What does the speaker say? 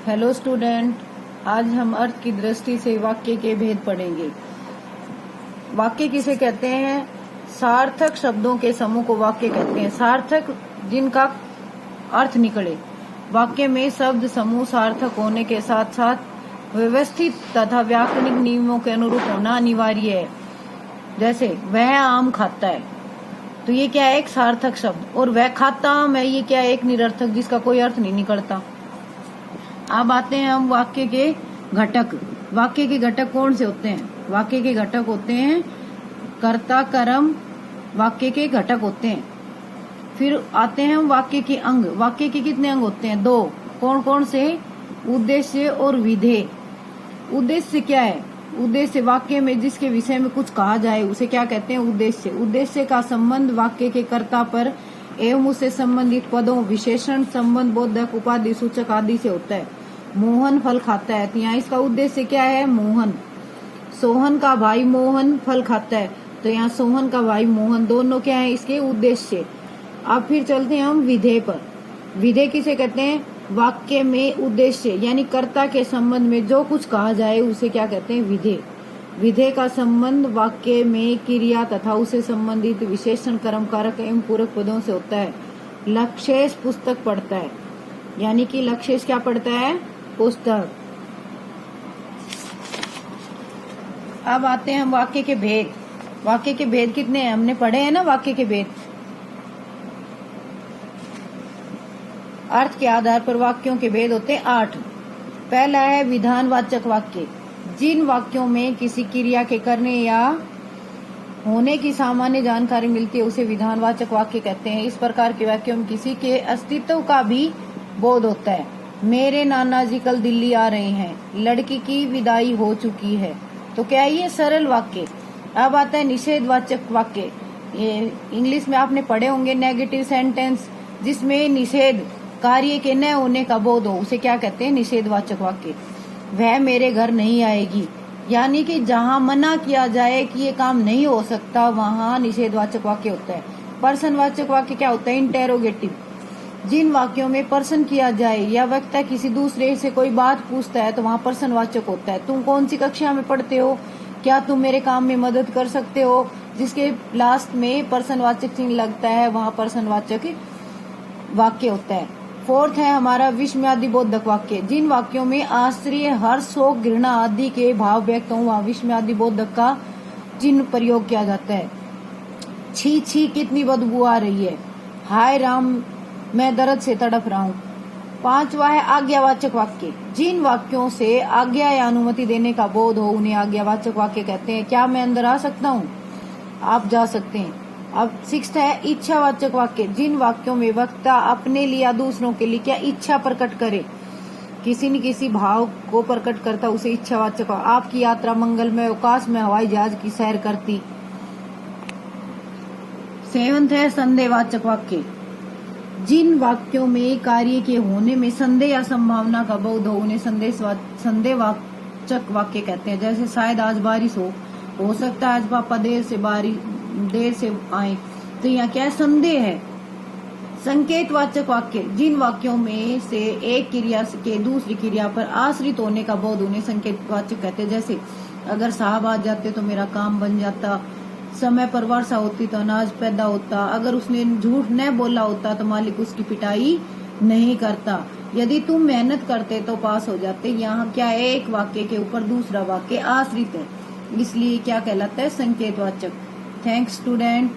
Hello student, आज हम अर्थ की दृष्टि से वाक्य के भेद पढ़ेंगे। वाक्य किसे कहते हैं? सार्थक शब्दों के समूह को वाक्य कहते हैं। सार्थक जिनका अर्थ निकले। वाक्य में शब्द समूह सार्थक होने के साथ साथ व्यवस्थित तथा व्याकरणिक नियमों के अनुरूप होना अनिवार्य है। जैसे वह आम खाता है, तो ये क्या है? एक सार्थक शब्द। और वह खाता आम है, ये क्या है? एक निरर्थक जिसका कोई अर्थ नहीं निकलता। अब आते हैं हम वाक्य के घटक। वाक्य के घटक कौन से होते हैं? वाक्य के घटक होते हैं कर्ता, कर्म, वाक्य के घटक होते हैं। फिर आते हैं हम वाक्य के अंग। वाक्य के कितने अंग होते हैं? 2। कौन कौन से? उद्देश्य और विधेय। उद्देश्य क्या है? उद्देश्य वाक्य में जिसके विषय में कुछ कहा जाए उसे क्या कहते हैं? उद्देश्य। उद्देश्य का संबंध वाक्य के कर्ता पर एवं उससे संबंधित पदों, विशेषण, संबंध, बोधक, उपाधि, सूचक आदि से होता है। मोहन फल खाता है, तो यहाँ इसका उद्देश्य क्या है? मोहन। सोहन का भाई मोहन फल खाता है, तो यहाँ सोहन का भाई मोहन, दोनों क्या है? इसके उद्देश्य। अब फिर चलते हैं हम विधेय पर। विधेय किसे कहते हैं? वाक्य में उद्देश्य यानी कर्ता के संबंध में जो कुछ कहा जाए उसे क्या कहते हैं? विधेय। विधेय का संबंध वाक्य में क्रिया तथा उसे संबंधित विशेषण, कर्म, कारक एवं पूरक पदों से होता है। लक्षेश पुस्तक पढ़ता है, यानी कि लक्षेश क्या पढ़ता है? पुस्तक। अब आते हैं हम वाक्य के भेद। वाक्य के भेद कितने हैं? हमने पढ़े हैं ना वाक्य के भेद। अर्थ के आधार पर वाक्यों के भेद होते हैं 8। पहला है विधानवाचक वाक्य। जिन वाक्यों में किसी क्रिया के करने या होने की सामान्य जानकारी मिलती है उसे विधानवाचक वाक्य कहते हैं। इस प्रकार के वाक्यों में किसी के अस्तित्व का भी बोध होता है। मेरे नाना जी कल दिल्ली आ रहे हैं, लड़की की विदाई हो चुकी है। तो क्या है? ये सरल वाक्य। अब आता है निषेधवाचक वाक्य। ये इंग्लिश में आपने पढ़े होंगे नेगेटिव सेंटेंस, जिसमें निषेध कार्य के न होने का बोध हो, उसे क्या कहते हैं? निषेधवाचक वाक्य। वह मेरे घर नहीं आएगी, यानी कि जहाँ मना किया जाए कि ये काम नहीं हो सकता वहाँ निषेधवाचक वाक्य होता है। पर्सनवाचक वाक्य क्या होता है? इंटेरोगेटिव। जिन वाक्यों में पर्सन किया जाए या व्यक्ति किसी दूसरे से कोई बात पूछता है तो वहाँ पर्सनवाचक होता है। तुम कौन सी कक्षा में पढ़ते हो? क्या तुम मेरे काम में मदद कर सकते हो? जिसके लास्ट में पर्सनवाचक चिन्ह लगता है वहाँ पर्सनवाचक वाक्य होता है। 4th है हमारा विस्मयादि बोधक वाक्य। जिन वाक्यों में आश्चर्य, हर्ष, शोक, घृणा आदि के भाव व्यक्त हों वहाँ विस्मयादि बोधक का चिन्ह प्रयोग किया जाता है। छी छी कितनी बदबू आ रही है, हाय राम मैं दर्द से तड़प रहा हूँ। 5वां है आज्ञावाचक वाक्य। जिन वाक्यों से आज्ञा या अनुमति देने का बोध हो उन्हें आज्ञावाचक वाक्य कहते हैं। क्या मैं अंदर आ सकता हूँ? आप जा सकते हैं। अब 6th है इच्छावाचक वाक्य। जिन वाक्यों में वक्ता अपने लिए या दूसरों के लिए क्या इच्छा प्रकट करे, किसी न किसी भाव को प्रकट करता, उसे इच्छावाचक। आपकी यात्रा मंगलमय, आकाश में हवाई जहाज की सैर करती। 7th है संदेहवाचक वाक्य। जिन वाक्यों में कार्य के होने में संदेह या संभावना का बोध हो उन्हें संदेहवाचक वाक्य कहते हैं। जैसे शायद आज बारिश हो सकता है आज पापा देर से आए, तो यहाँ क्या संदेह है? संकेतवाचक वाक्य। जिन वाक्यों में से एक क्रिया के दूसरी क्रिया पर आश्रित होने का बोध उन्हें संकेतवाचक कहते हैं। जैसे अगर साहब आ जाते तो मेरा काम बन जाता, समय पर वर्षा होती तो अनाज पैदा होता, अगर उसने झूठ न बोला होता तो मालिक उसकी पिटाई नहीं करता, यदि तुम मेहनत करते तो पास हो जाते। यहाँ क्या है? एक वाक्य के ऊपर दूसरा वाक्य आश्रित है, इसलिए क्या कहलाता है? संकेतवाचक। Thanks student.